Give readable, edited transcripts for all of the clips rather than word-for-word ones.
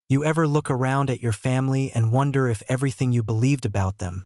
You ever look around at your family and wonder if everything you believed about them,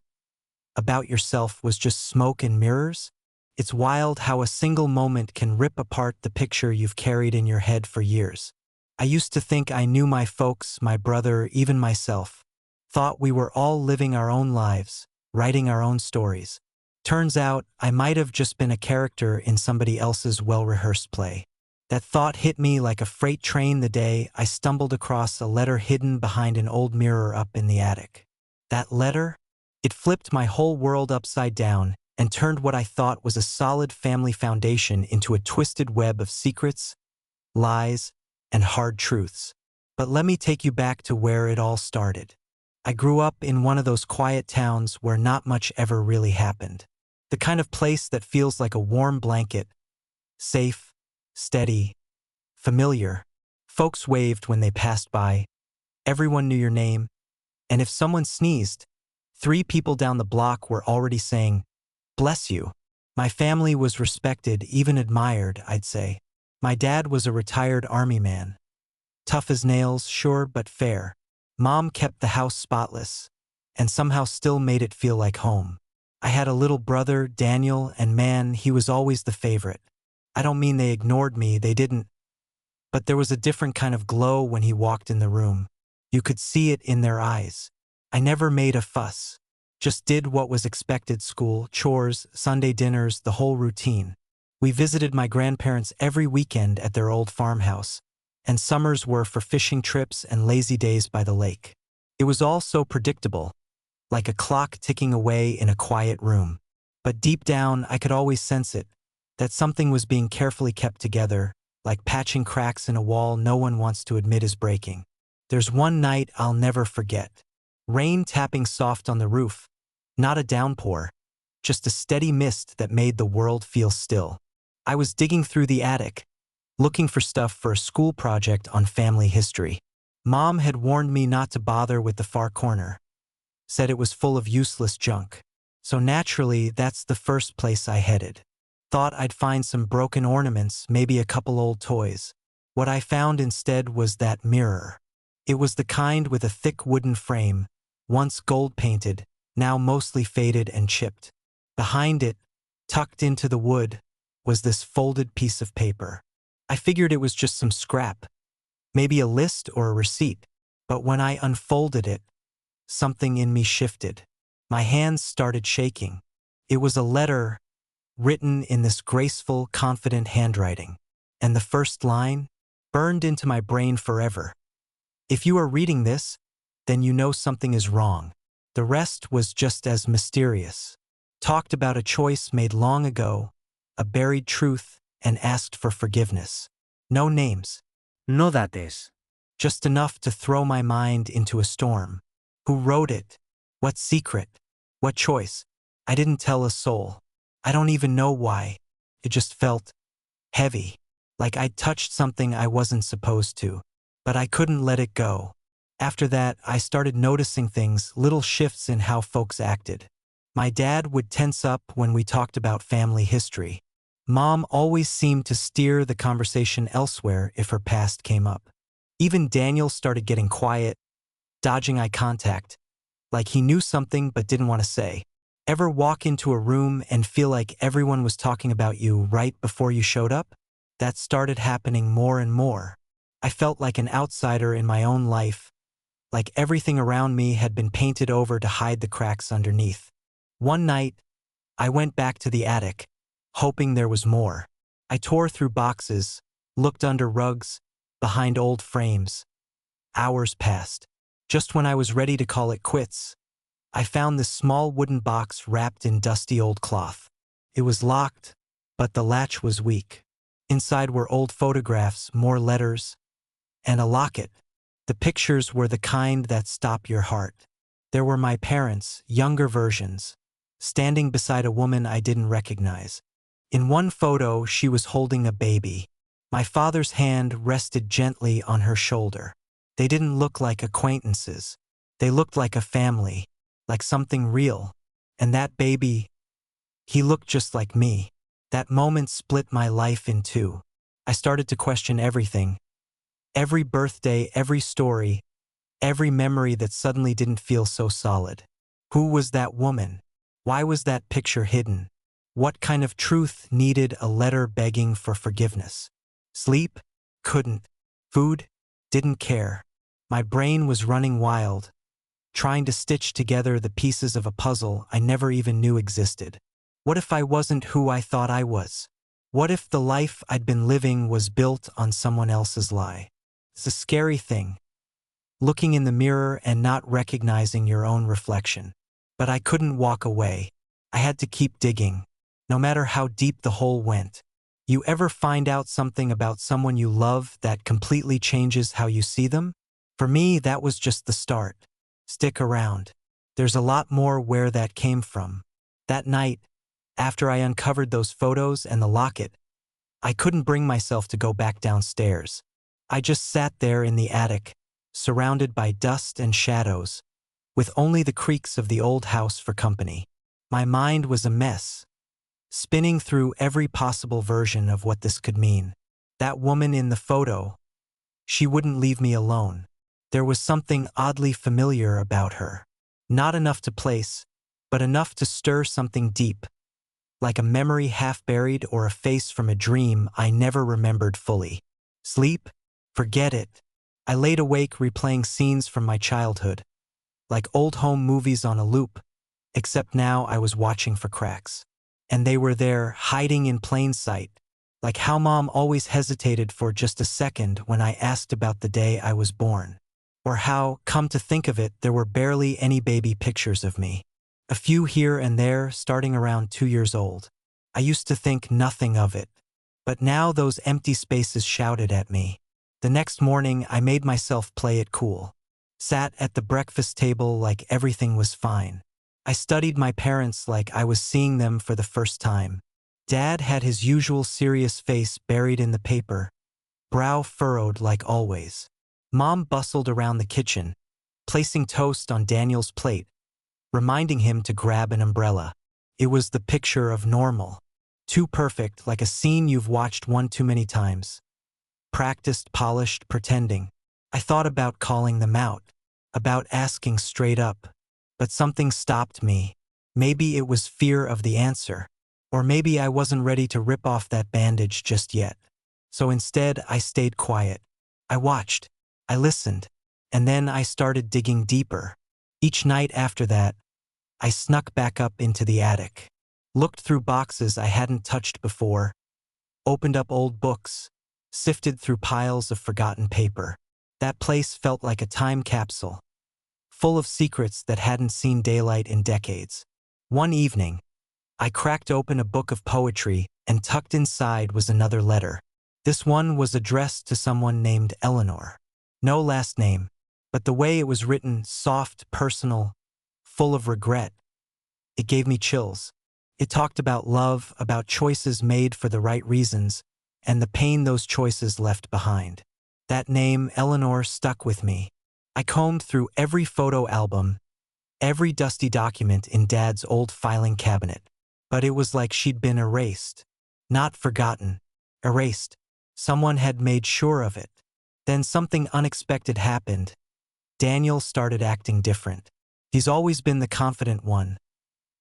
about yourself, was just smoke and mirrors? It's wild how a single moment can rip apart the picture you've carried in your head for years. I used to think I knew my folks, my brother, even myself. Thought we were all living our own lives, writing our own stories. Turns out I might have just been a character in somebody else's well-rehearsed play. That thought hit me like a freight train the day I stumbled across a letter hidden behind an old mirror up in the attic. That letter? It flipped my whole world upside down and turned what I thought was a solid family foundation into a twisted web of secrets, lies, and hard truths. But let me take you back to where it all started. I grew up in one of those quiet towns where not much ever really happened. The kind of place that feels like a warm blanket, safe, steady, familiar. Folks waved when they passed by. Everyone knew your name. And if someone sneezed, 3 people down the block were already saying, "Bless you." My family was respected, even admired, I'd say. My dad was a retired army man. Tough as nails, sure, but fair. Mom kept the house spotless, and somehow still made it feel like home. I had a little brother, Daniel, and man, he was always the favorite. I don't mean they ignored me, they didn't. But there was a different kind of glow when he walked in the room. You could see it in their eyes. I never made a fuss. Just did what was expected: school, chores, Sunday dinners, the whole routine. We visited my grandparents every weekend at their old farmhouse, and summers were for fishing trips and lazy days by the lake. It was all so predictable, like a clock ticking away in a quiet room. But deep down, I could always sense it, that something was being carefully kept together, like patching cracks in a wall no one wants to admit is breaking. There's one night I'll never forget. Rain tapping soft on the roof. Not a downpour, just a steady mist that made the world feel still. I was digging through the attic, looking for stuff for a school project on family history. Mom had warned me not to bother with the far corner, said it was full of useless junk. So naturally, that's the first place I headed. Thought I'd find some broken ornaments, maybe a couple old toys. What I found instead was that mirror. It was the kind with a thick wooden frame, once gold-painted, now mostly faded and chipped. Behind it, tucked into the wood, was this folded piece of paper. I figured it was just some scrap, maybe a list or a receipt, but when I unfolded it, something in me shifted. My hands started shaking. It was a letter written in this graceful, confident handwriting, and the first line burned into my brain forever. If you are reading this, then you know something is wrong. The rest was just as mysterious. Talked about a choice made long ago, a buried truth, and asked for forgiveness. No names. No dates. Just enough to throw my mind into a storm. Who wrote it? What secret? What choice? I didn't tell a soul. I don't even know why. It just felt heavy, like I'd touched something I wasn't supposed to. But I couldn't let it go. After that, I started noticing things, little shifts in how folks acted. My dad would tense up when we talked about family history. Mom always seemed to steer the conversation elsewhere if her past came up. Even Daniel started getting quiet, dodging eye contact, like he knew something but didn't want to say. Ever walk into a room and feel like everyone was talking about you right before you showed up? That started happening more and more. I felt like an outsider in my own life, like everything around me had been painted over to hide the cracks underneath. One night, I went back to the attic, hoping there was more. I tore through boxes, looked under rugs, behind old frames. Hours passed. Just when I was ready to call it quits, I found this small wooden box wrapped in dusty old cloth. It was locked, but the latch was weak. Inside were old photographs, more letters, and a locket. The pictures were the kind that stop your heart. There were my parents, younger versions, standing beside a woman I didn't recognize. In one photo, she was holding a baby. My father's hand rested gently on her shoulder. They didn't look like acquaintances. They looked like a family, like something real. And that baby, he looked just like me. That moment split my life in two. I started to question everything. Every birthday, every story, every memory that suddenly didn't feel so solid. Who was that woman? Why was that picture hidden? What kind of truth needed a letter begging for forgiveness? Sleep? Couldn't. Food? Didn't care. My brain was running wild, trying to stitch together the pieces of a puzzle I never even knew existed. What if I wasn't who I thought I was? What if the life I'd been living was built on someone else's lie? It's a scary thing, looking in the mirror and not recognizing your own reflection. But I couldn't walk away. I had to keep digging, no matter how deep the hole went. You ever find out something about someone you love that completely changes how you see them? For me, that was just the start. Stick around. There's a lot more where that came from. That night, after I uncovered those photos and the locket, I couldn't bring myself to go back downstairs. I just sat there in the attic, surrounded by dust and shadows, with only the creaks of the old house for company. My mind was a mess, spinning through every possible version of what this could mean. That woman in the photo, she wouldn't leave me alone. There was something oddly familiar about her. Not enough to place, but enough to stir something deep, like a memory half buried or a face from a dream I never remembered fully. Sleep? Forget it. I laid awake replaying scenes from my childhood, like old home movies on a loop, except now I was watching for cracks. And they were there, hiding in plain sight, like how Mom always hesitated for just a second when I asked about the day I was born. Or how, come to think of it, there were barely any baby pictures of me. A few here and there, starting around 2 years old. I used to think nothing of it. But now those empty spaces shouted at me. The next morning, I made myself play it cool. Sat at the breakfast table like everything was fine. I studied my parents like I was seeing them for the first time. Dad had his usual serious face buried in the paper, brow furrowed like always. Mom bustled around the kitchen, placing toast on Daniel's plate, reminding him to grab an umbrella. It was the picture of normal. Too perfect, like a scene you've watched one too many times. Practiced, polished, pretending. I thought about calling them out, about asking straight up. But something stopped me. Maybe it was fear of the answer. Or maybe I wasn't ready to rip off that bandage just yet. So instead, I stayed quiet. I watched. I listened. And then I started digging deeper. Each night after that, I snuck back up into the attic. Looked through boxes I hadn't touched before. Opened up old books. Sifted through piles of forgotten paper. That place felt like a time capsule, full of secrets that hadn't seen daylight in decades. One evening, I cracked open a book of poetry, and tucked inside was another letter. This one was addressed to someone named Eleanor. No last name, but the way it was written, soft, personal, full of regret. It gave me chills. It talked about love, about choices made for the right reasons, and the pain those choices left behind. That name, Eleanor, stuck with me. I combed through every photo album, every dusty document in Dad's old filing cabinet. But it was like she'd been erased. Not forgotten. Erased. Someone had made sure of it. Then something unexpected happened. Daniel started acting different. He's always been the confident one,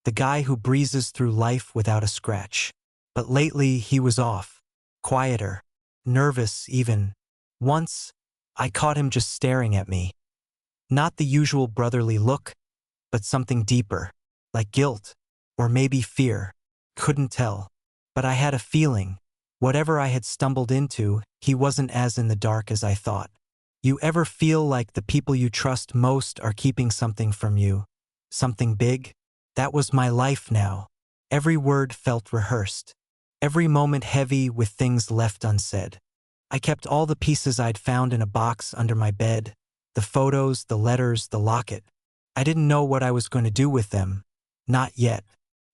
the guy who breezes through life without a scratch. But lately he was off. Quieter. Nervous, even. Once, I caught him just staring at me. Not the usual brotherly look, but something deeper, like guilt, or maybe fear. Couldn't tell. But I had a feeling. Whatever I had stumbled into, he wasn't as in the dark as I thought. You ever feel like the people you trust most are keeping something from you? Something big? That was my life now. Every word felt rehearsed. Every moment heavy with things left unsaid. I kept all the pieces I'd found in a box under my bed. The photos, the letters, the locket. I didn't know what I was going to do with them. Not yet.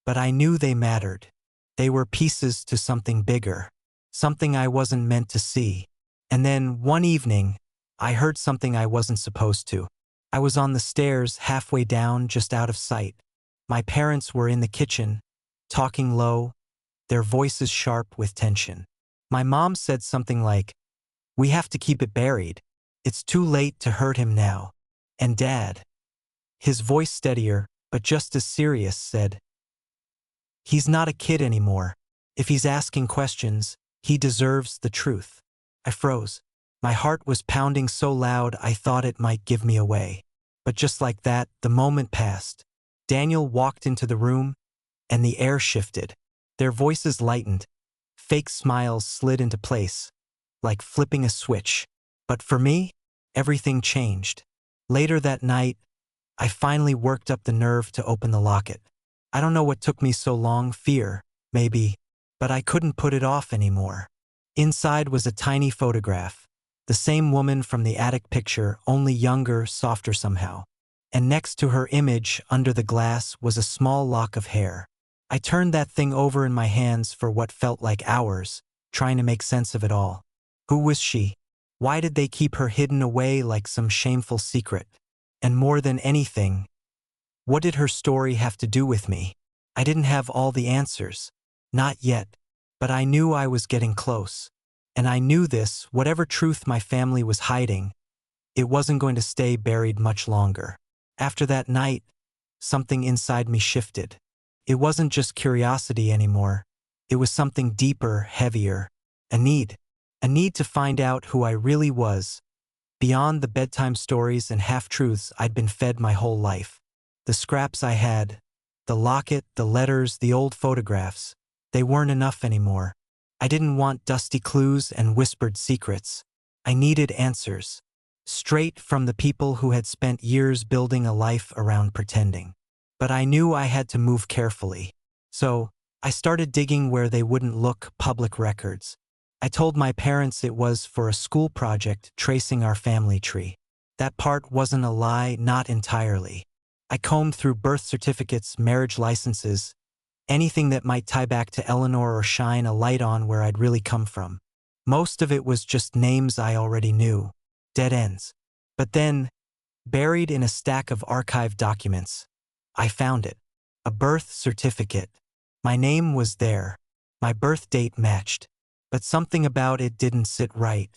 But I knew they mattered. They were pieces to something bigger. Something I wasn't meant to see. And then, one evening, I heard something I wasn't supposed to. I was on the stairs, halfway down, just out of sight. My parents were in the kitchen, talking low, their voices sharp with tension. My mom said something like, "We have to keep it buried. It's too late to hurt him now." And Dad, his voice steadier, but just as serious, said, "He's not a kid anymore. If he's asking questions, he deserves the truth." I froze. My heart was pounding so loud I thought it might give me away. But just like that, the moment passed. Daniel walked into the room, and the air shifted. Their voices lightened. Fake smiles slid into place, like flipping a switch. But for me, everything changed. Later that night, I finally worked up the nerve to open the locket. I don't know what took me so long, fear, maybe, but I couldn't put it off anymore. Inside was a tiny photograph, the same woman from the attic picture, only younger, softer somehow. And next to her image, under the glass, was a small lock of hair. I turned that thing over in my hands for what felt like hours, trying to make sense of it all. Who was she? Why did they keep her hidden away like some shameful secret? And more than anything, what did her story have to do with me? I didn't have all the answers. Not yet. But I knew I was getting close. And I knew this, whatever truth my family was hiding, it wasn't going to stay buried much longer. After that night, something inside me shifted. It wasn't just curiosity anymore. It was something deeper, heavier. A need. A need to find out who I really was, beyond the bedtime stories and half-truths I'd been fed my whole life. The scraps I had, the locket, the letters, the old photographs, they weren't enough anymore. I didn't want dusty clues and whispered secrets. I needed answers. Straight from the people who had spent years building a life around pretending. But I knew I had to move carefully. So, I started digging where they wouldn't look, public records. I told my parents it was for a school project tracing our family tree. That part wasn't a lie, not entirely. I combed through birth certificates, marriage licenses, anything that might tie back to Eleanor or shine a light on where I'd really come from. Most of it was just names I already knew. Dead ends. But then, buried in a stack of archived documents, I found it. A birth certificate. My name was there. My birth date matched. But something about it didn't sit right.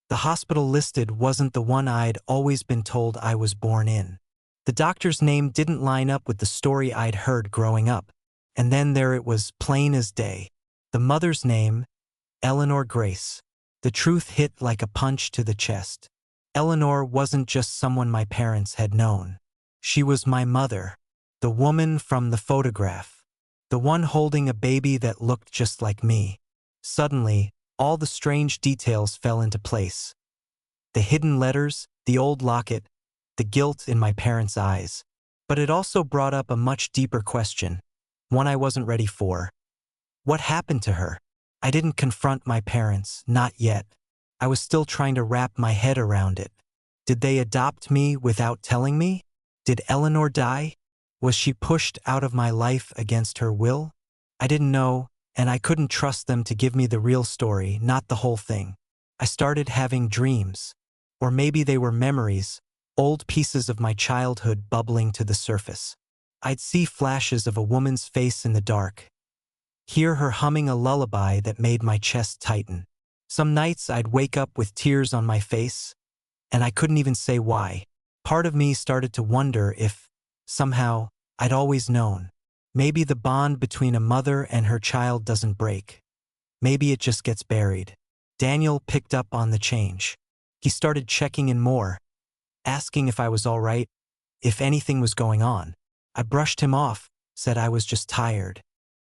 The hospital listed wasn't the one I'd always been told I was born in. The doctor's name didn't line up with the story I'd heard growing up. And then there it was, plain as day. The mother's name, Eleanor Grace. The truth hit like a punch to the chest. Eleanor wasn't just someone my parents had known. She was my mother. The woman from the photograph. The one holding a baby that looked just like me. Suddenly, all the strange details fell into place. The hidden letters, the old locket, the guilt in my parents' eyes. But it also brought up a much deeper question, one I wasn't ready for. What happened to her? I didn't confront my parents, not yet. I was still trying to wrap my head around it. Did they adopt me without telling me? Did Eleanor die? Was she pushed out of my life against her will? I didn't know, and I couldn't trust them to give me the real story, not the whole thing. I started having dreams. Or maybe they were memories, old pieces of my childhood bubbling to the surface. I'd see flashes of a woman's face in the dark, hear her humming a lullaby that made my chest tighten. Some nights I'd wake up with tears on my face, and I couldn't even say why. Part of me started to wonder if, somehow, I'd always known. Maybe the bond between a mother and her child doesn't break. Maybe it just gets buried. Daniel picked up on the change. He started checking in more, asking if I was all right, if anything was going on. I brushed him off, said I was just tired.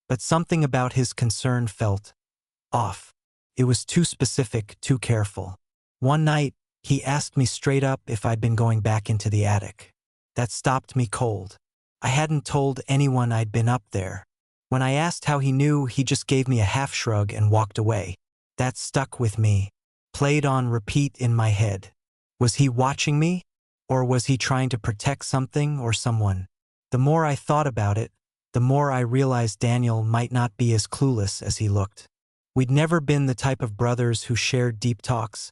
But something about his concern felt off. It was too specific, too careful. One night, he asked me straight up if I'd been going back into the attic. That stopped me cold. I hadn't told anyone I'd been up there. When I asked how he knew, he just gave me a half shrug and walked away. That stuck with me, played on repeat in my head. Was he watching me? Or was he trying to protect something or someone? The more I thought about it, the more I realized Daniel might not be as clueless as he looked. We'd never been the type of brothers who shared deep talks,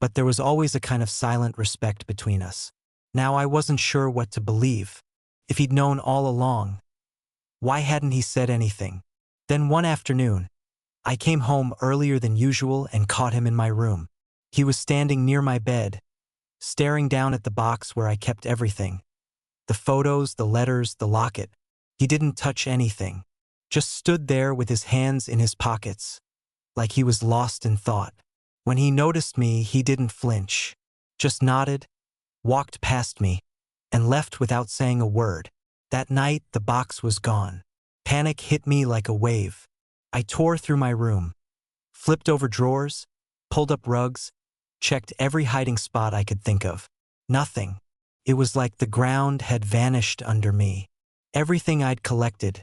but there was always a kind of silent respect between us. Now I wasn't sure what to believe. If he'd known all along, why hadn't he said anything? Then one afternoon, I came home earlier than usual and caught him in my room. He was standing near my bed, staring down at the box where I kept everything. The photos, the letters, the locket. He didn't touch anything. Just stood there with his hands in his pockets, like he was lost in thought. When he noticed me, he didn't flinch. Just nodded, walked past me, and left without saying a word. That night, the box was gone. Panic hit me like a wave. I tore through my room, flipped over drawers, pulled up rugs, checked every hiding spot I could think of. Nothing. It was like the ground had vanished under me. Everything I'd collected,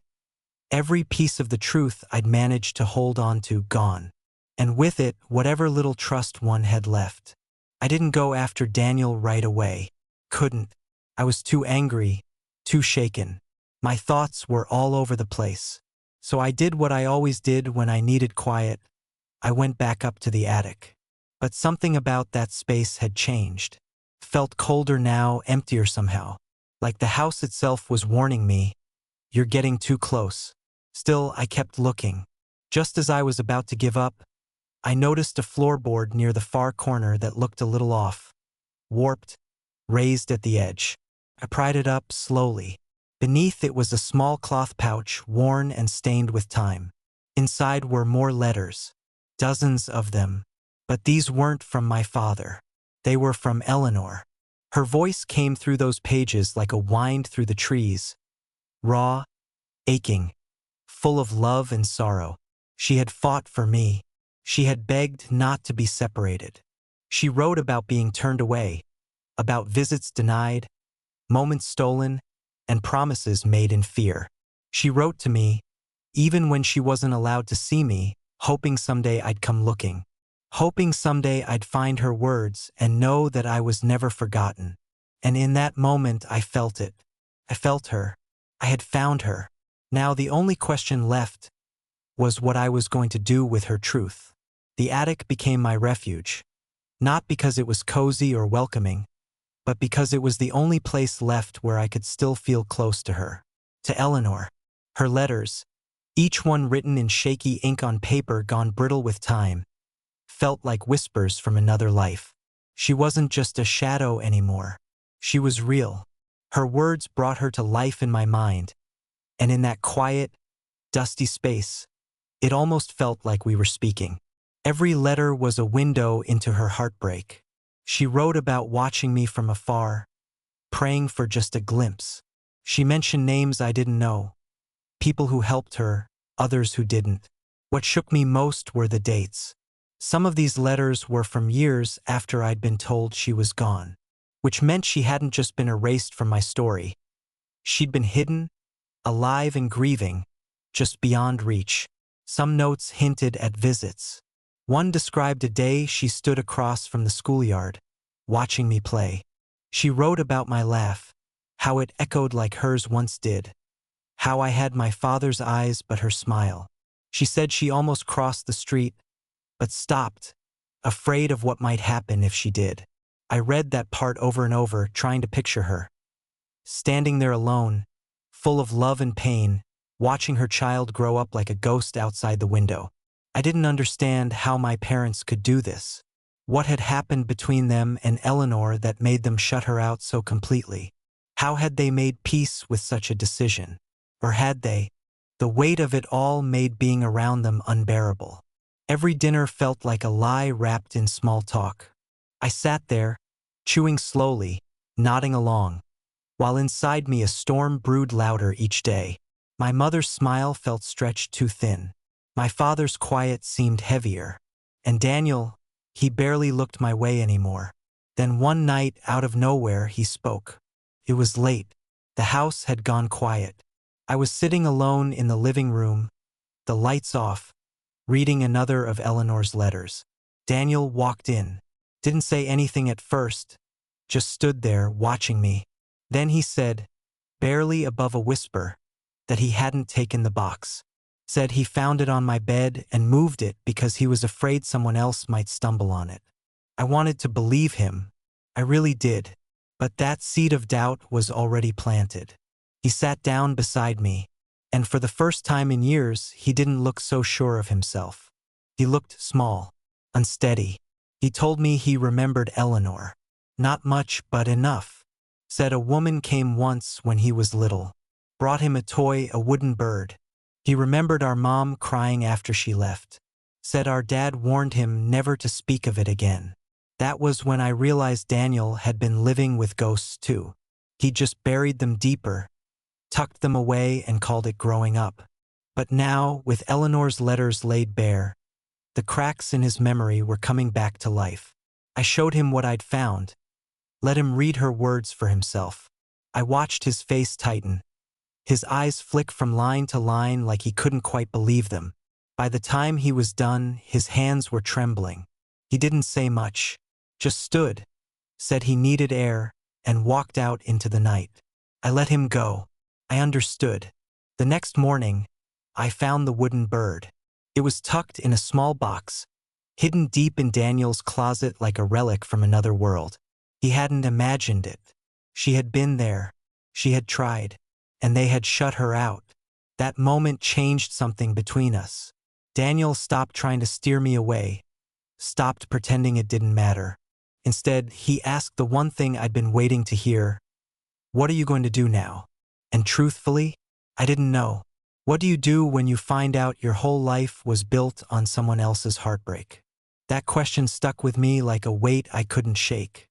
every piece of the truth I'd managed to hold on to, gone. And with it, whatever little trust one had left. I didn't go after Daniel right away. Couldn't. I was too angry, too shaken. My thoughts were all over the place. So I did what I always did when I needed quiet. I went back up to the attic. But something about that space had changed. Felt colder now, emptier somehow. Like the house itself was warning me, "You're getting too close." Still, I kept looking. Just as I was about to give up, I noticed a floorboard near the far corner that looked a little off. Warped, raised at the edge. I pried it up slowly. Beneath it was a small cloth pouch, worn and stained with time. Inside were more letters, dozens of them. But these weren't from my father. They were from Eleanor. Her voice came through those pages like a wind through the trees. Raw, aching, full of love and sorrow. She had fought for me. She had begged not to be separated. She wrote about being turned away, about visits denied, moments stolen, and promises made in fear. She wrote to me, even when she wasn't allowed to see me, hoping someday I'd come looking. Hoping someday I'd find her words and know that I was never forgotten. And in that moment I felt it. I felt her. I had found her. Now the only question left was what I was going to do with her truth. The attic became my refuge. Not because it was cozy or welcoming, but because it was the only place left where I could still feel close to her. To Eleanor. Her letters, each one written in shaky ink on paper gone brittle with time, felt like whispers from another life. She wasn't just a shadow anymore. She was real. Her words brought her to life in my mind, and in that quiet, dusty space, it almost felt like we were speaking. Every letter was a window into her heartbreak. She wrote about watching me from afar, praying for just a glimpse. She mentioned names I didn't know, people who helped her, others who didn't. What shook me most were the dates. Some of these letters were from years after I'd been told she was gone, which meant she hadn't just been erased from my story. She'd been hidden, alive and grieving, just beyond reach. Some notes hinted at visits. One described a day she stood across from the schoolyard, watching me play. She wrote about my laugh, how it echoed like hers once did, how I had my father's eyes but her smile. She said she almost crossed the street, but stopped, afraid of what might happen if she did. I read that part over and over, trying to picture her. Standing there alone, full of love and pain, watching her child grow up like a ghost outside the window. I didn't understand how my parents could do this. What had happened between them and Eleanor that made them shut her out so completely? How had they made peace with such a decision? Or had they? The weight of it all made being around them unbearable. Every dinner felt like a lie wrapped in small talk. I sat there, chewing slowly, nodding along, while inside me a storm brewed louder each day. My mother's smile felt stretched too thin. My father's quiet seemed heavier. And Daniel, he barely looked my way anymore. Then one night, out of nowhere, he spoke. It was late. The house had gone quiet. I was sitting alone in the living room, the lights off, reading another of Eleanor's letters. Daniel walked in. Didn't say anything at first, just stood there watching me. Then he said, barely above a whisper, that he hadn't taken the box. Said he found it on my bed and moved it because he was afraid someone else might stumble on it. I wanted to believe him. I really did. But that seed of doubt was already planted. He sat down beside me, and for the first time in years, he didn't look so sure of himself. He looked small, unsteady. He told me he remembered Eleanor. Not much, but enough. Said a woman came once when he was little. Brought him a toy, a wooden bird. He remembered our mom crying after she left. Said our dad warned him never to speak of it again. That was when I realized Daniel had been living with ghosts too. He just buried them deeper, tucked them away and called it growing up. But now, with Eleanor's letters laid bare, the cracks in his memory were coming back to life. I showed him what I'd found. Let him read her words for himself. I watched his face tighten. His eyes flick from line to line like he couldn't quite believe them. By the time he was done, his hands were trembling. He didn't say much, just stood, said he needed air, and walked out into the night. I let him go. I understood. The next morning, I found the wooden bird. It was tucked in a small box, hidden deep in Daniel's closet like a relic from another world. He hadn't imagined it. She had been there. She had tried. And they had shut her out. That moment changed something between us. Daniel stopped trying to steer me away, stopped pretending it didn't matter. Instead, he asked the one thing I'd been waiting to hear. What are you going to do now? And truthfully, I didn't know. What do you do when you find out your whole life was built on someone else's heartbreak? That question stuck with me like a weight I couldn't shake.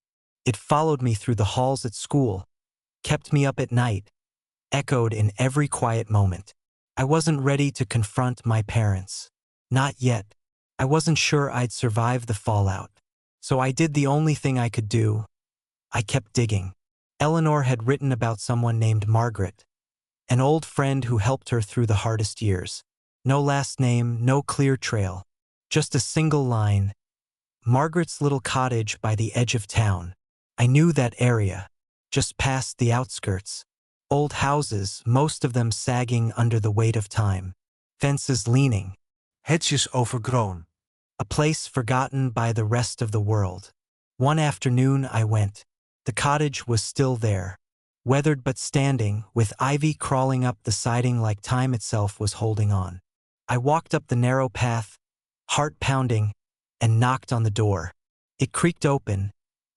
It followed me through the halls at school, kept me up at night, echoed in every quiet moment. I wasn't ready to confront my parents. Not yet. I wasn't sure I'd survive the fallout. So I did the only thing I could do. I kept digging. Eleanor had written about someone named Margaret, an old friend who helped her through the hardest years. No last name, no clear trail. Just a single line. Margaret's little cottage by the edge of town. I knew that area, just past the outskirts. Old houses, most of them sagging under the weight of time. Fences leaning. Hedges overgrown. A place forgotten by the rest of the world. One afternoon I went. The cottage was still there, weathered but standing, with ivy crawling up the siding like time itself was holding on. I walked up the narrow path, heart pounding, and knocked on the door. It creaked open,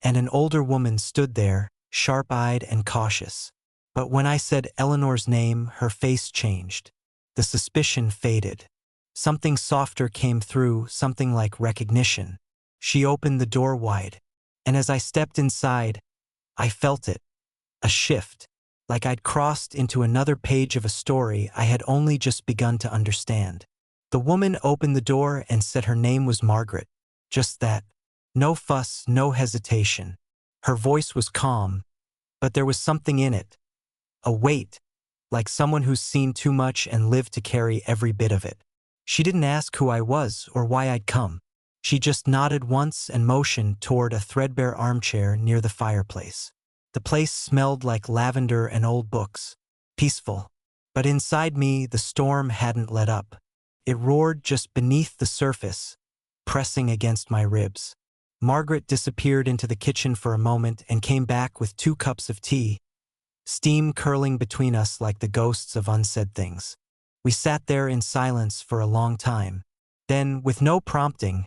and an older woman stood there, sharp-eyed and cautious. But when I said Eleanor's name, her face changed. The suspicion faded. Something softer came through, something like recognition. She opened the door wide, and as I stepped inside, I felt it. A shift, like I'd crossed into another page of a story I had only just begun to understand. The woman opened the door and said her name was Margaret. Just that. No fuss, no hesitation. Her voice was calm, but there was something in it. A weight, like someone who's seen too much and lived to carry every bit of it. She didn't ask who I was or why I'd come. She just nodded once and motioned toward a threadbare armchair near the fireplace. The place smelled like lavender and old books, peaceful. But inside me, the storm hadn't let up. It roared just beneath the surface, pressing against my ribs. Margaret disappeared into the kitchen for a moment and came back with 2 cups of tea, steam curling between us like the ghosts of unsaid things. We sat there in silence for a long time. Then, with no prompting,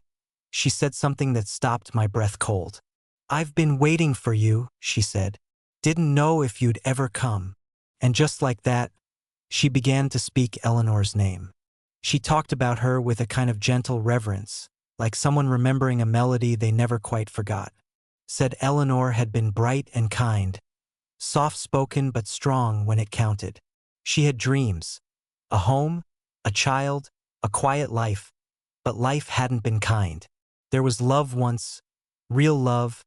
she said something that stopped my breath cold. "I've been waiting for you," she said. "Didn't know if you'd ever come." And just like that, she began to speak Eleanor's name. She talked about her with a kind of gentle reverence, like someone remembering a melody they never quite forgot. Said Eleanor had been bright and kind, soft-spoken but strong when it counted. She had dreams. A home, a child, a quiet life, but life hadn't been kind. There was love once, real love,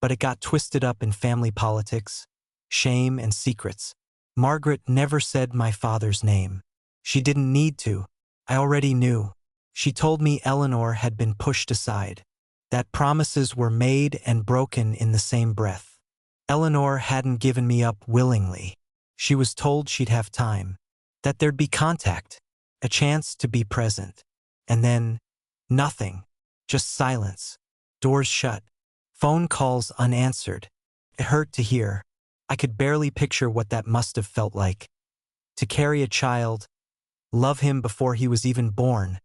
but it got twisted up in family politics, shame, and secrets. Margaret never said my father's name. She didn't need to. I already knew. She told me Eleanor had been pushed aside, that promises were made and broken in the same breath. Eleanor hadn't given me up willingly. She was told she'd have time, that there'd be contact, a chance to be present. And then, nothing, just silence, doors shut, phone calls unanswered. It hurt to hear. I could barely picture what that must have felt like. To carry a child, love him before he was even born,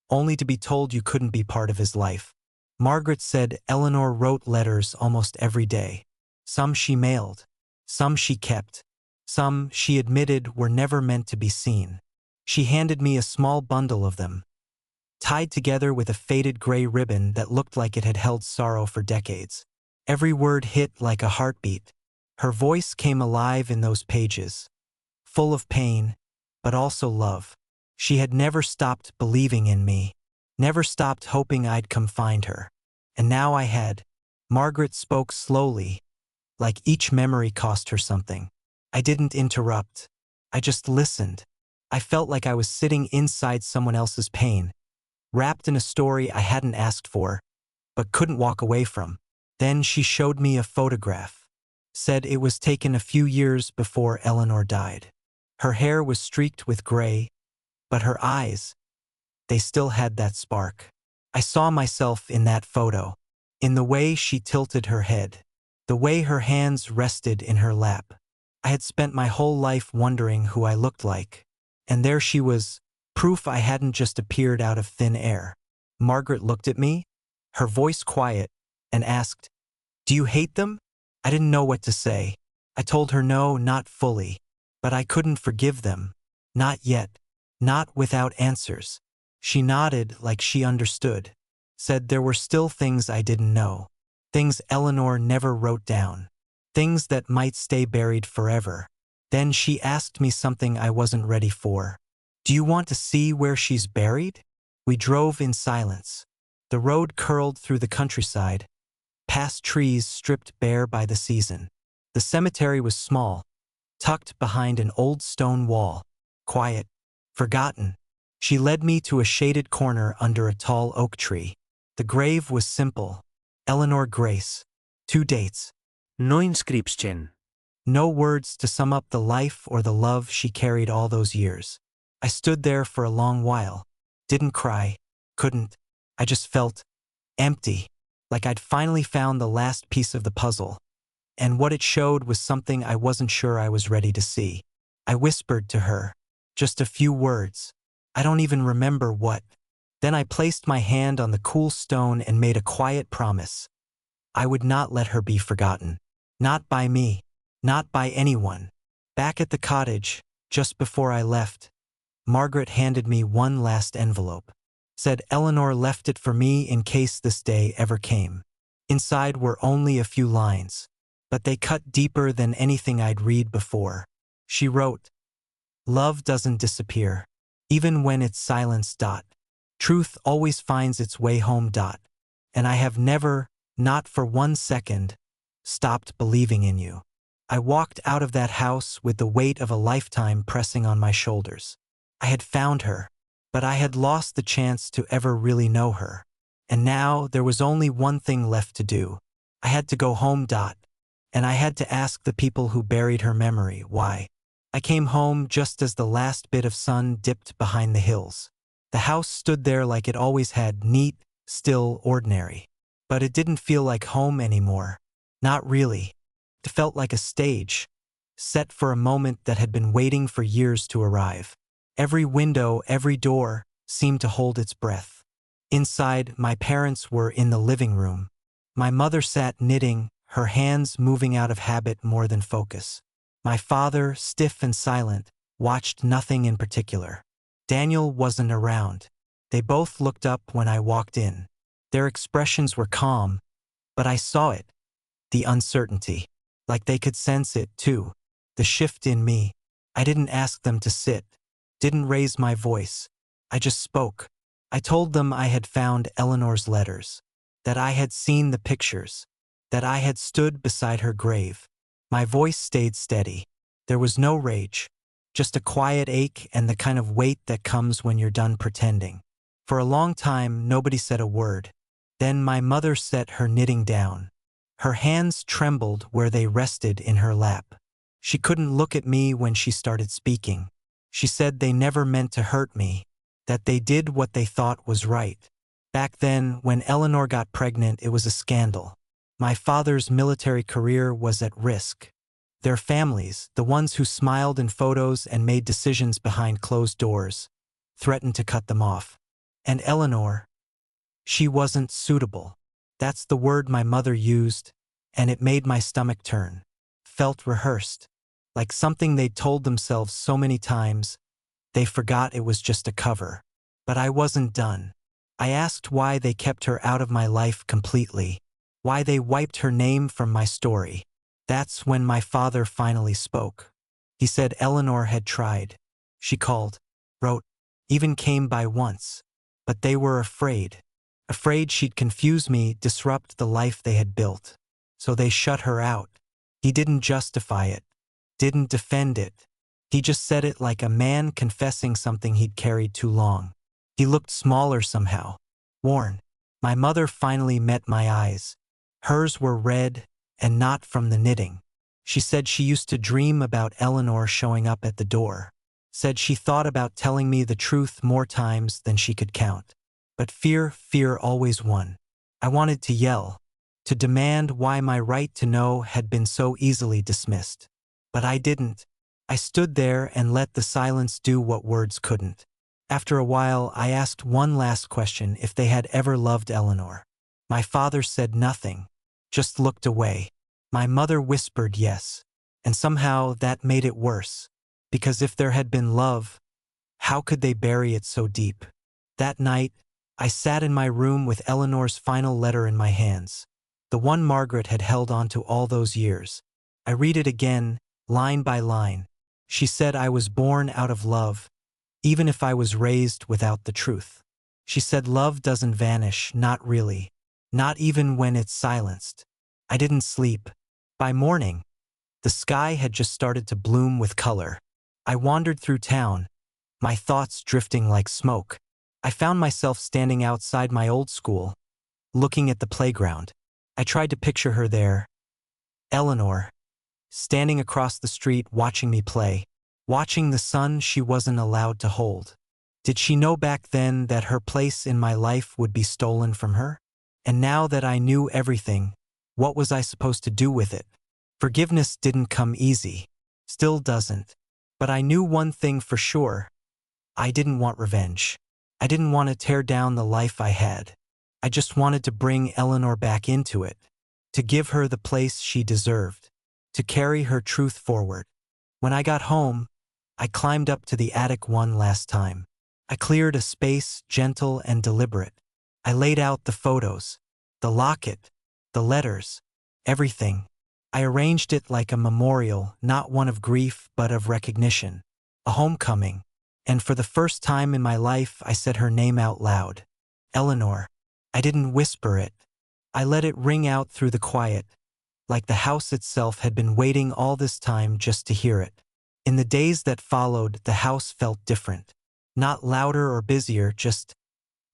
only to be told you couldn't be part of his life. Margaret said Eleanor wrote letters almost every day. Some she mailed. Some she kept. Some, she admitted, were never meant to be seen. She handed me a small bundle of them, tied together with a faded gray ribbon that looked like it had held sorrow for decades. Every word hit like a heartbeat. Her voice came alive in those pages, full of pain, but also love. She had never stopped believing in me, never stopped hoping I'd come find her. And now I had. Margaret spoke slowly, like each memory cost her something. I didn't interrupt. I just listened. I felt like I was sitting inside someone else's pain, wrapped in a story I hadn't asked for, but couldn't walk away from. Then she showed me a photograph. Said it was taken a few years before Eleanor died. Her hair was streaked with gray, but her eyes, they still had that spark. I saw myself in that photo, in the way she tilted her head, the way her hands rested in her lap. I had spent my whole life wondering who I looked like. And there she was, proof I hadn't just appeared out of thin air. Margaret looked at me, her voice quiet, and asked, "Do you hate them?" I didn't know what to say. I told her no, not fully. But I couldn't forgive them. Not yet. Not without answers. She nodded like she understood. Said there were still things I didn't know. Things Eleanor never wrote down. Things that might stay buried forever. Then she asked me something I wasn't ready for. "Do you want to see where she's buried?" We drove in silence. The road curled through the countryside, past trees stripped bare by the season. The cemetery was small, tucked behind an old stone wall, quiet, forgotten. She led me to a shaded corner under a tall oak tree. The grave was simple. Eleanor Grace. 2 dates. No inscription. No words to sum up the life or the love she carried all those years. I stood there for a long while. Didn't cry. Couldn't. I just felt empty, like I'd finally found the last piece of the puzzle. And what it showed was something I wasn't sure I was ready to see. I whispered to her. Just a few words. I don't even remember what. Then I placed my hand on the cool stone and made a quiet promise. I would not let her be forgotten. Not by me. Not by anyone. Back at the cottage, just before I left, Margaret handed me one last envelope. Said Eleanor left it for me in case this day ever came. Inside were only a few lines, but they cut deeper than anything I'd read before. She wrote, "Love doesn't disappear, even when it's silenced. Truth always finds its way home. And I have never, not for 1 second, stopped believing in you." I walked out of that house with the weight of a lifetime pressing on my shoulders. I had found her, but I had lost the chance to ever really know her. And now there was only one thing left to do. I had to go home. And I had to ask the people who buried her memory why. I came home just as the last bit of sun dipped behind the hills. The house stood there like it always had, neat, still, ordinary. But it didn't feel like home anymore. Not really. It felt like a stage, set for a moment that had been waiting for years to arrive. Every window, every door, seemed to hold its breath. Inside, my parents were in the living room. My mother sat knitting, her hands moving out of habit more than focus. My father, stiff and silent, watched nothing in particular. Daniel wasn't around. They both looked up when I walked in. Their expressions were calm, but I saw it, the uncertainty. Like they could sense it, too. The shift in me. I didn't ask them to sit. Didn't raise my voice. I just spoke. I told them I had found Eleanor's letters. That I had seen the pictures. That I had stood beside her grave. My voice stayed steady. There was no rage. Just a quiet ache and the kind of weight that comes when you're done pretending. For a long time, nobody said a word. Then my mother set her knitting down. Her hands trembled where they rested in her lap. She couldn't look at me when she started speaking. She said they never meant to hurt me, that they did what they thought was right. Back then, when Eleanor got pregnant, it was a scandal. My father's military career was at risk. Their families, the ones who smiled in photos and made decisions behind closed doors, threatened to cut them off. And Eleanor, she wasn't suitable. That's the word my mother used, and it made my stomach turn. Felt rehearsed. Like something they'd told themselves so many times, they forgot it was just a cover. But I wasn't done. I asked why they kept her out of my life completely, why they wiped her name from my story. That's when my father finally spoke. He said Eleanor had tried. She called, wrote, even came by once. But they were afraid. Afraid she'd confuse me, disrupt the life they had built. So they shut her out. He didn't justify it, didn't defend it. He just said it like a man confessing something he'd carried too long. He looked smaller somehow, worn. My mother finally met my eyes. Hers were red, and not from the knitting. She said she used to dream about Eleanor showing up at the door. Said she thought about telling me the truth more times than she could count. But fear always won. I wanted to yell, to demand why my right to know had been so easily dismissed. But I didn't. I stood there and let the silence do what words couldn't. After a while, I asked one last question, if they had ever loved Eleanor. My father said nothing, just looked away. My mother whispered yes, and somehow that made it worse, because if there had been love, how could they bury it so deep? That night, I sat in my room with Eleanor's final letter in my hands, the one Margaret had held on to all those years. I read it again, line by line. She said I was born out of love, even if I was raised without the truth. She said love doesn't vanish, not really, not even when it's silenced. I didn't sleep. By morning, the sky had just started to bloom with color. I wandered through town, my thoughts drifting like smoke. I found myself standing outside my old school, looking at the playground. I tried to picture her there, Eleanor, standing across the street watching me play, watching the son she wasn't allowed to hold. Did she know back then that her place in my life would be stolen from her? And now that I knew everything, what was I supposed to do with it? Forgiveness didn't come easy, still doesn't. But I knew one thing for sure. I didn't want revenge. I didn't want to tear down the life I had. I just wanted to bring Eleanor back into it, to give her the place she deserved, to carry her truth forward. When I got home, I climbed up to the attic one last time. I cleared a space, gentle and deliberate. I laid out the photos, the locket, the letters, everything. I arranged it like a memorial, not one of grief but of recognition, a homecoming. And for the first time in my life, I said her name out loud. Eleanor. I didn't whisper it. I let it ring out through the quiet, like the house itself had been waiting all this time just to hear it. In the days that followed, the house felt different. Not louder or busier, just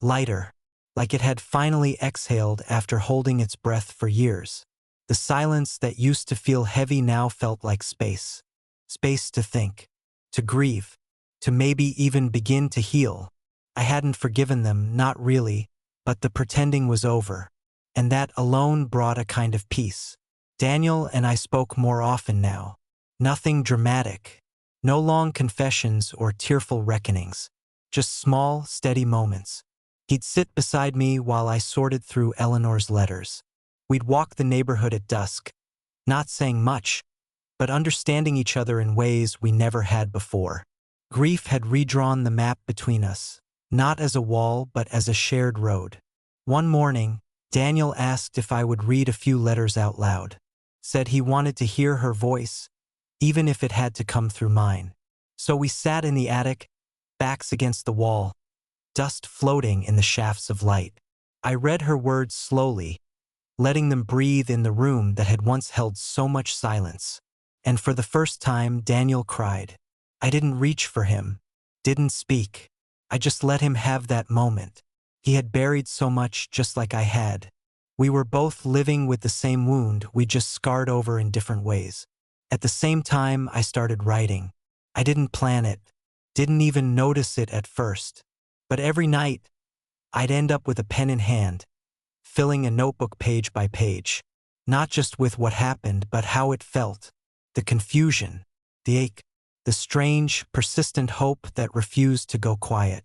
lighter, like it had finally exhaled after holding its breath for years. The silence that used to feel heavy now felt like space. Space to think, to grieve, to maybe even begin to heal. I hadn't forgiven them, not really, but the pretending was over, and that alone brought a kind of peace. Daniel and I spoke more often now. Nothing dramatic, no long confessions or tearful reckonings, just small, steady moments. He'd sit beside me while I sorted through Eleanor's letters. We'd walk the neighborhood at dusk, not saying much, but understanding each other in ways we never had before. Grief had redrawn the map between us, not as a wall but as a shared road. One morning, Daniel asked if I would read a few letters out loud. Said he wanted to hear her voice, even if it had to come through mine. So we sat in the attic, backs against the wall, dust floating in the shafts of light. I read her words slowly, letting them breathe in the room that had once held so much silence. And for the first time, Daniel cried. I didn't reach for him, didn't speak. I just let him have that moment. He had buried so much just like I had. We were both living with the same wound, we just scarred over in different ways. At the same time, I started writing. I didn't plan it, didn't even notice it at first. But every night, I'd end up with a pen in hand, filling a notebook page by page. Not just with what happened, but how it felt. The confusion, the ache, the strange, persistent hope that refused to go quiet.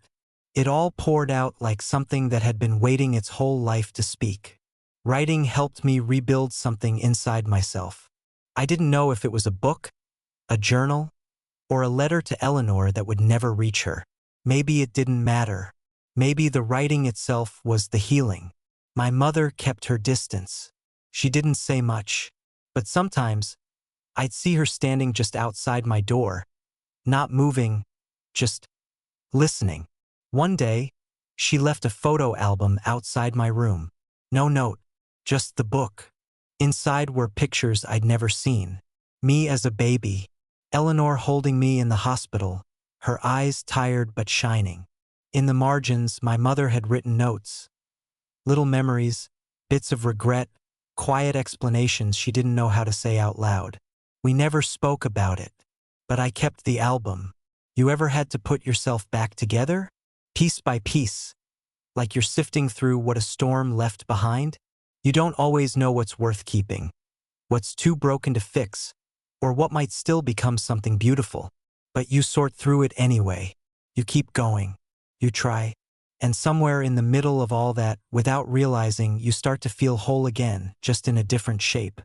It all poured out like something that had been waiting its whole life to speak. Writing helped me rebuild something inside myself. I didn't know if it was a book, a journal, or a letter to Eleanor that would never reach her. Maybe it didn't matter. Maybe the writing itself was the healing. My mother kept her distance. She didn't say much, but sometimes I'd see her standing just outside my door, not moving, just listening. One day, she left a photo album outside my room. No note, just the book. Inside were pictures I'd never seen. Me as a baby, Eleanor holding me in the hospital, her eyes tired but shining. In the margins, my mother had written notes. Little memories, bits of regret, quiet explanations she didn't know how to say out loud. We never spoke about it, but I kept the album. You ever had to put yourself back together? Piece by piece, like you're sifting through what a storm left behind? You don't always know what's worth keeping, what's too broken to fix, or what might still become something beautiful. But you sort through it anyway. You keep going. You try. And somewhere in the middle of all that, without realizing, you start to feel whole again, just in a different shape.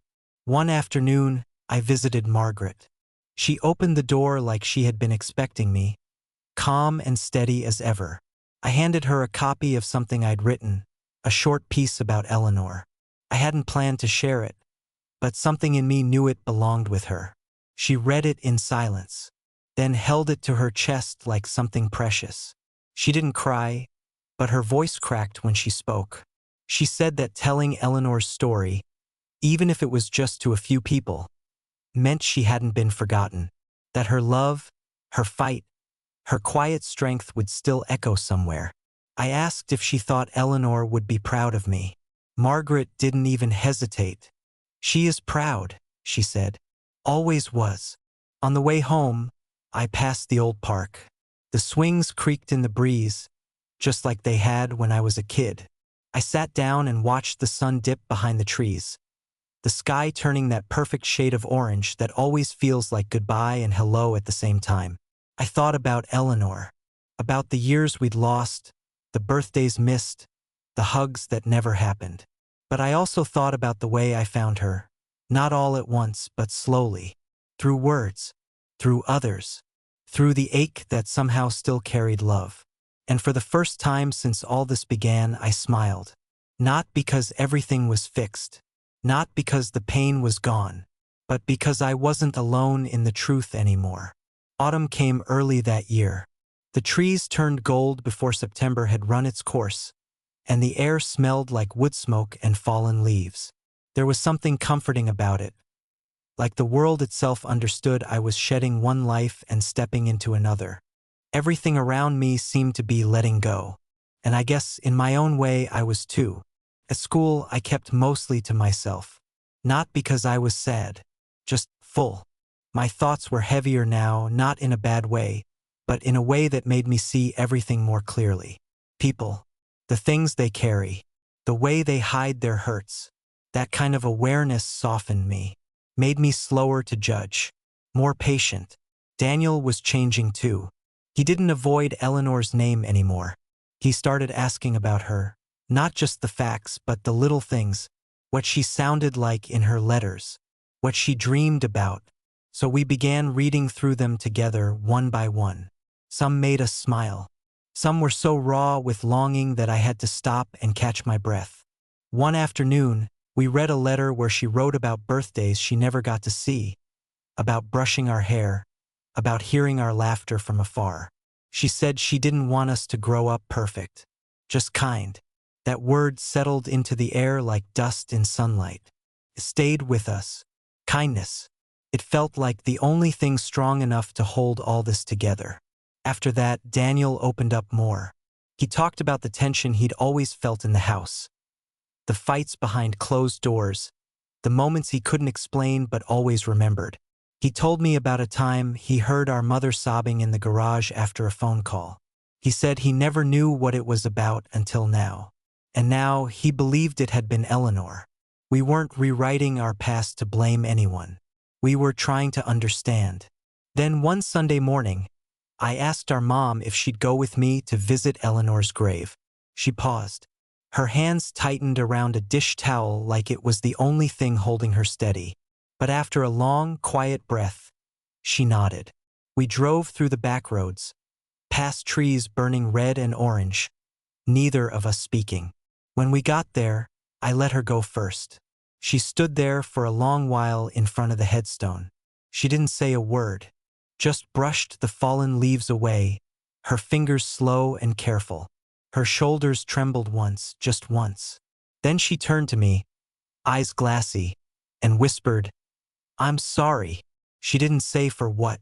One afternoon, I visited Margaret. She opened the door like she had been expecting me, calm and steady as ever. I handed her a copy of something I'd written, a short piece about Eleanor. I hadn't planned to share it, but something in me knew it belonged with her. She read it in silence, then held it to her chest like something precious. She didn't cry, but her voice cracked when she spoke. She said that telling Eleanor's story, even if it was just to a few people, meant she hadn't been forgotten, that her love, her fight, her quiet strength would still echo somewhere. I asked if she thought Eleanor would be proud of me. Margaret didn't even hesitate. She is proud, she said. Always was. On the way home, I passed the old park. The swings creaked in the breeze, just like they had when I was a kid. I sat down and watched the sun dip behind the trees, the sky turning that perfect shade of orange that always feels like goodbye and hello at the same time. I thought about Eleanor, about the years we'd lost, the birthdays missed, the hugs that never happened. But I also thought about the way I found her, not all at once, but slowly, through words, through others, through the ache that somehow still carried love. And for the first time since all this began, I smiled. Not because everything was fixed, not because the pain was gone, but because I wasn't alone in the truth anymore. Autumn came early that year. The trees turned gold before September had run its course, and the air smelled like wood smoke and fallen leaves. There was something comforting about it, like the world itself understood I was shedding one life and stepping into another. Everything around me seemed to be letting go, and I guess in my own way I was too. At school, I kept mostly to myself, not because I was sad, just full. My thoughts were heavier now, not in a bad way, but in a way that made me see everything more clearly. People, the things they carry, the way they hide their hurts, that kind of awareness softened me, made me slower to judge, more patient. Daniel was changing too. He didn't avoid Eleanor's name anymore. He started asking about her, not just the facts but the little things, what she sounded like in her letters, what she dreamed about. So we began reading through them together one by one. Some made us smile. Some were so raw with longing that I had to stop and catch my breath. One afternoon, we read a letter where she wrote about birthdays she never got to see, about brushing our hair, about hearing our laughter from afar. She said she didn't want us to grow up perfect, just kind. That word settled into the air like dust in sunlight. It stayed with us. Kindness. It felt like the only thing strong enough to hold all this together. After that, Daniel opened up more. He talked about the tension he'd always felt in the house, the fights behind closed doors, the moments he couldn't explain but always remembered. He told me about a time he heard our mother sobbing in the garage after a phone call. He said he never knew what it was about until now. And now he believed it had been Eleanor. We weren't rewriting our past to blame anyone. We were trying to understand. Then one Sunday morning, I asked our mom if she'd go with me to visit Eleanor's grave. She paused. Her hands tightened around a dish towel like it was the only thing holding her steady. But after a long, quiet breath, she nodded. We drove through the back roads, past trees burning red and orange, neither of us speaking. When we got there, I let her go first. She stood there for a long while in front of the headstone. She didn't say a word, just brushed the fallen leaves away, her fingers slow and careful. Her shoulders trembled once, just once. Then she turned to me, eyes glassy, and whispered, "I'm sorry." She didn't say for what.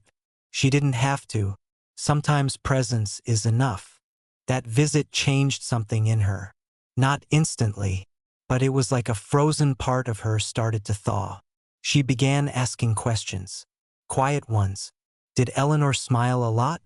She didn't have to. Sometimes presence is enough. That visit changed something in her. Not instantly, but it was like a frozen part of her started to thaw. She began asking questions. Quiet ones. Did Eleanor smile a lot?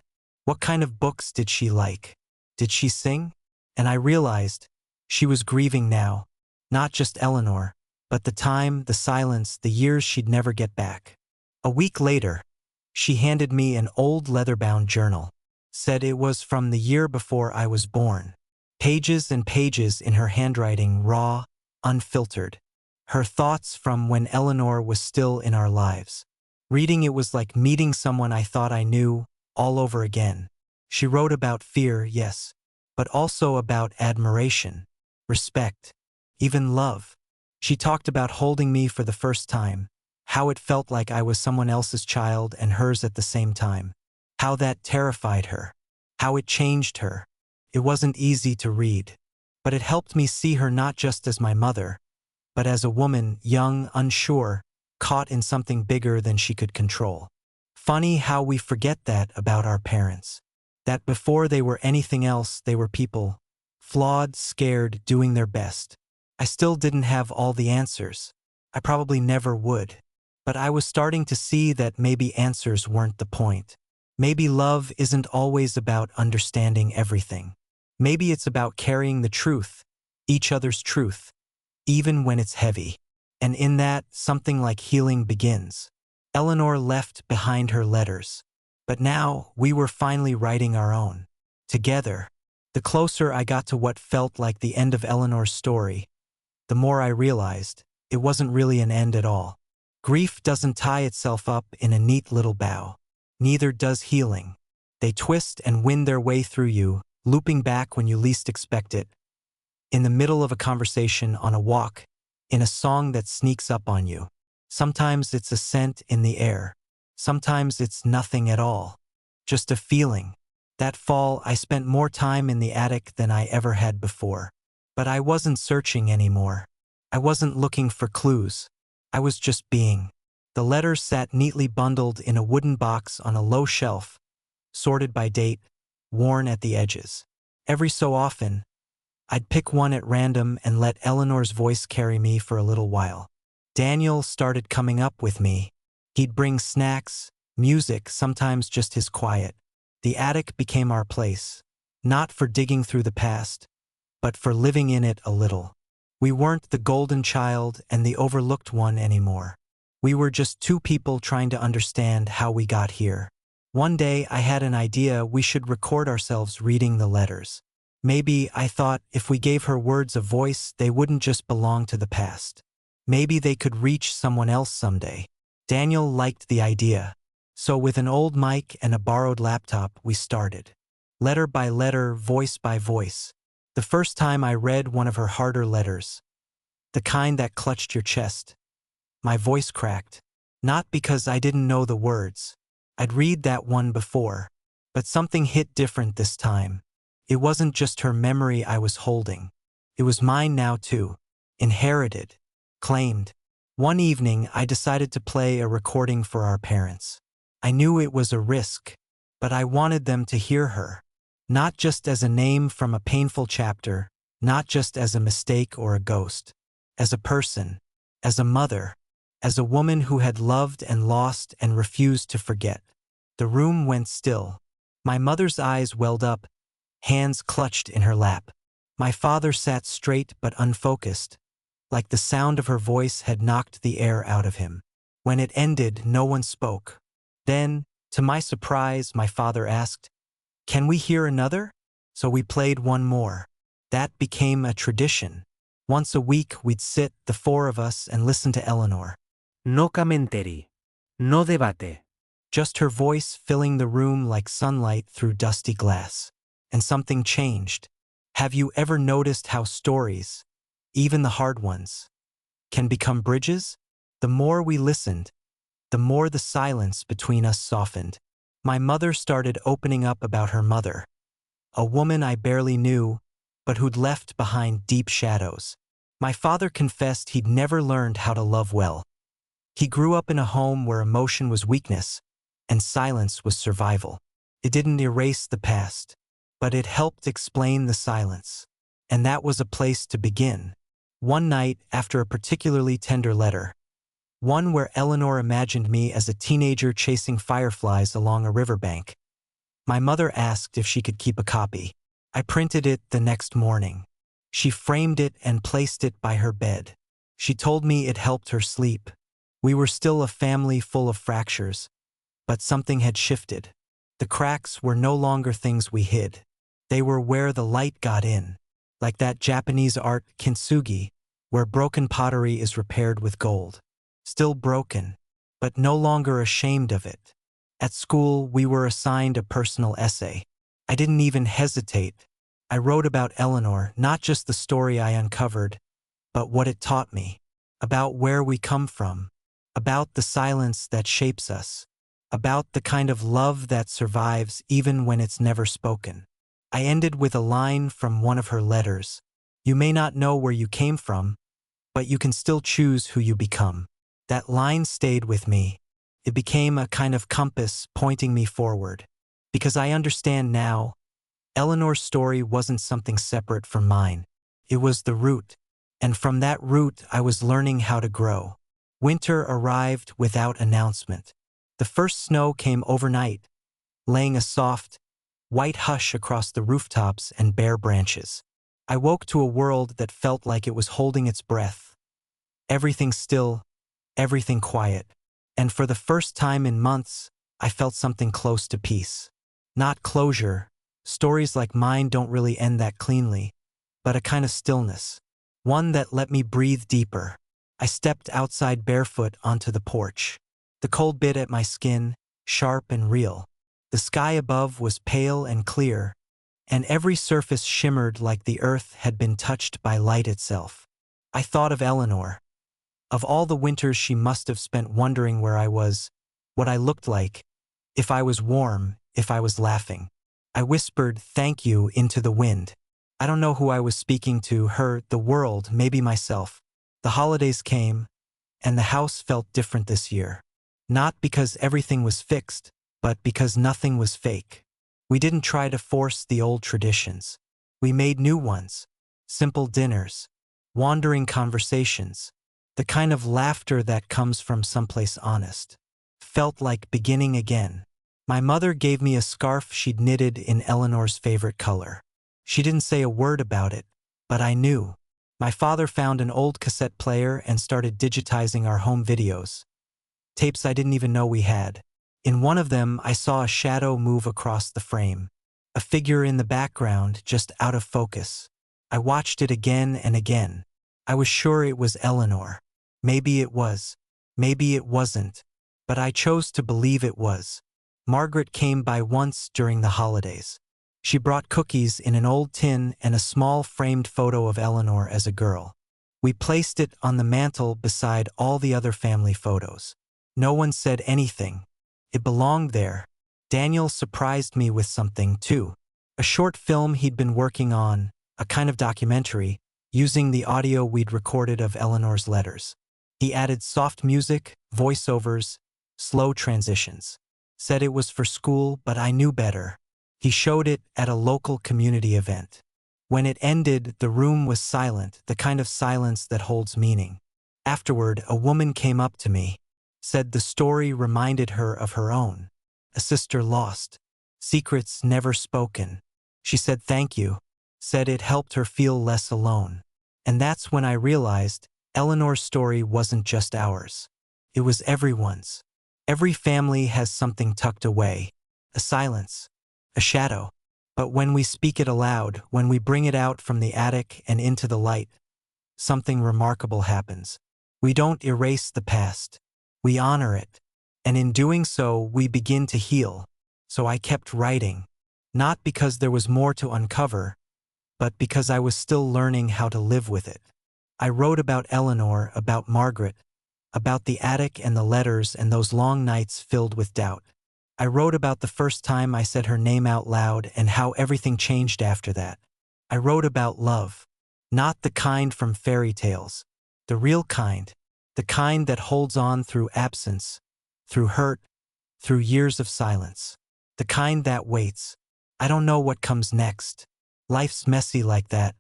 What kind of books did she like? Did she sing? And I realized she was grieving now. Not just Eleanor, but the time, the silence, the years she'd never get back. A week later, she handed me an old leather-bound journal. Said it was from the year before I was born. Pages and pages in her handwriting, raw, unfiltered. Her thoughts from when Eleanor was still in our lives. Reading it was like meeting someone I thought I knew, all over again. She wrote about fear, yes, but also about admiration, respect, even love. She talked about holding me for the first time, how it felt like I was someone else's child and hers at the same time, how that terrified her, how it changed her. It wasn't easy to read, but it helped me see her not just as my mother, but as a woman, young, unsure, caught in something bigger than she could control. Funny how we forget that about our parents. That before they were anything else, they were people, flawed, scared, doing their best. I still didn't have all the answers. I probably never would. But I was starting to see that maybe answers weren't the point. Maybe love isn't always about understanding everything. Maybe it's about carrying the truth, each other's truth, even when it's heavy. And in that, something like healing begins. Eleanor left behind her letters. But now, we were finally writing our own. Together. The closer I got to what felt like the end of Eleanor's story, the more I realized it wasn't really an end at all. Grief doesn't tie itself up in a neat little bow. Neither does healing. They twist and win their way through you, looping back when you least expect it. In the middle of a conversation, on a walk, in a song that sneaks up on you. Sometimes it's a scent in the air. Sometimes it's nothing at all. Just a feeling. That fall, I spent more time in the attic than I ever had before. But I wasn't searching anymore. I wasn't looking for clues. I was just being. The letters sat neatly bundled in a wooden box on a low shelf, sorted by date, worn at the edges. Every so often, I'd pick one at random and let Eleanor's voice carry me for a little while. Daniel started coming up with me. He'd bring snacks, music, sometimes just his quiet. The attic became our place, not for digging through the past, but for living in it a little. We weren't the golden child and the overlooked one anymore. We were just two people trying to understand how we got here. One day I had an idea we should record ourselves reading the letters. Maybe, I thought, if we gave her words a voice, they wouldn't just belong to the past. Maybe they could reach someone else someday. Daniel liked the idea. So with an old mic and a borrowed laptop, we started. Letter by letter, voice by voice. The first time I read one of her harder letters, the kind that clutched your chest, my voice cracked. Not because I didn't know the words. I'd read that one before. But something hit different this time. It wasn't just her memory I was holding. It was mine now too. Inherited. Claimed. One evening, I decided to play a recording for our parents. I knew it was a risk, but I wanted them to hear her. Not just as a name from a painful chapter, not just as a mistake or a ghost. As a person. As a mother. As a woman who had loved and lost and refused to forget. The room went still. My mother's eyes welled up, hands clutched in her lap. My father sat straight but unfocused, like the sound of her voice had knocked the air out of him. When it ended, no one spoke. Then, to my surprise, my father asked, "Can we hear another?" So we played one more. That became a tradition. Once a week, we'd sit, the four of us, and listen to Eleanor. No commentary. No debate. Just her voice filling the room like sunlight through dusty glass. And something changed. Have you ever noticed how stories, even the hard ones, can become bridges? The more we listened, the more the silence between us softened. My mother started opening up about her mother, a woman I barely knew, but who'd left behind deep shadows. My father confessed he'd never learned how to love well. He grew up in a home where emotion was weakness and silence was survival. It didn't erase the past, but it helped explain the silence. And that was a place to begin. One night, after a particularly tender letter, one where Eleanor imagined me as a teenager chasing fireflies along a riverbank, my mother asked if she could keep a copy. I printed it the next morning. She framed it and placed it by her bed. She told me it helped her sleep. We were still a family full of fractures, but something had shifted. The cracks were no longer things we hid. They were where the light got in, like that Japanese art kintsugi, where broken pottery is repaired with gold. Still broken, but no longer ashamed of it. At school, we were assigned a personal essay. I didn't even hesitate. I wrote about Eleanor, not just the story I uncovered, but what it taught me, about where we come from, about the silence that shapes us, about the kind of love that survives even when it's never spoken. I ended with a line from one of her letters. You may not know where you came from, but you can still choose who you become. That line stayed with me. It became a kind of compass pointing me forward. Because I understand now, Eleanor's story wasn't something separate from mine. It was the root. And from that root, I was learning how to grow. Winter arrived without announcement. The first snow came overnight, laying a soft, white hush across the rooftops and bare branches. I woke to a world that felt like it was holding its breath. Everything still, everything quiet. And for the first time in months, I felt something close to peace. Not closure. Stories like mine don't really end that cleanly, but a kind of stillness. One that let me breathe deeper. I stepped outside barefoot onto the porch. The cold bit at my skin, sharp and real. The sky above was pale and clear, and every surface shimmered like the earth had been touched by light itself. I thought of Eleanor. Of all the winters she must have spent wondering where I was, what I looked like, if I was warm, if I was laughing. I whispered, "Thank you," into the wind. I don't know who I was speaking to, her, the world, maybe myself. The holidays came, and the house felt different this year. Not because everything was fixed, but because nothing was fake. We didn't try to force the old traditions. We made new ones. Simple dinners, wandering conversations, the kind of laughter that comes from someplace honest. Felt like beginning again. My mother gave me a scarf she'd knitted in Eleanor's favorite color. She didn't say a word about it, but I knew. My father found an old cassette player and started digitizing our home videos. Tapes I didn't even know we had. In one of them, I saw a shadow move across the frame. A figure in the background, just out of focus. I watched it again and again. I was sure it was Eleanor. Maybe it was. Maybe it wasn't. But I chose to believe it was. Margaret came by once during the holidays. She brought cookies in an old tin and a small framed photo of Eleanor as a girl. We placed it on the mantel beside all the other family photos. No one said anything. It belonged there. Daniel surprised me with something, too. A short film he'd been working on, a kind of documentary, using the audio we'd recorded of Eleanor's letters. He added soft music, voiceovers, slow transitions. Said it was for school, but I knew better. He showed it at a local community event. When it ended, the room was silent, the kind of silence that holds meaning. Afterward, a woman came up to me, said the story reminded her of her own. A sister lost. Secrets never spoken. She said thank you, said it helped her feel less alone. And that's when I realized Eleanor's story wasn't just ours. It was everyone's. Every family has something tucked away. A silence. A shadow. But when we speak it aloud, when we bring it out from the attic and into the light, something remarkable happens. We don't erase the past. We honor it. And in doing so, we begin to heal. So I kept writing. Not because there was more to uncover, but because I was still learning how to live with it. I wrote about Eleanor, about Margaret, about the attic and the letters and those long nights filled with doubt. I wrote about the first time I said her name out loud and how everything changed after that. I wrote about love. Not the kind from fairy tales. The real kind. The kind that holds on through absence, through hurt, through years of silence. The kind that waits. I don't know what comes next. Life's messy like that.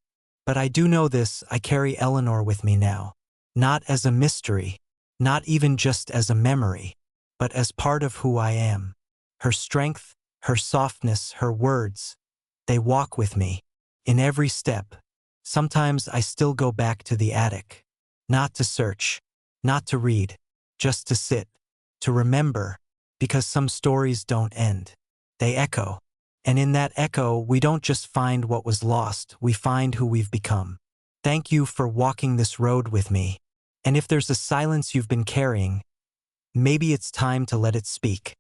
But I do know this, I carry Eleanor with me now. Not as a mystery, not even just as a memory, but as part of who I am. Her strength, her softness, her words, they walk with me. In every step. Sometimes I still go back to the attic. Not to search, not to read, just to sit, to remember, because some stories don't end. They echo. And in that echo, we don't just find what was lost, we find who we've become. Thank you for walking this road with me. And if there's a silence you've been carrying, maybe it's time to let it speak.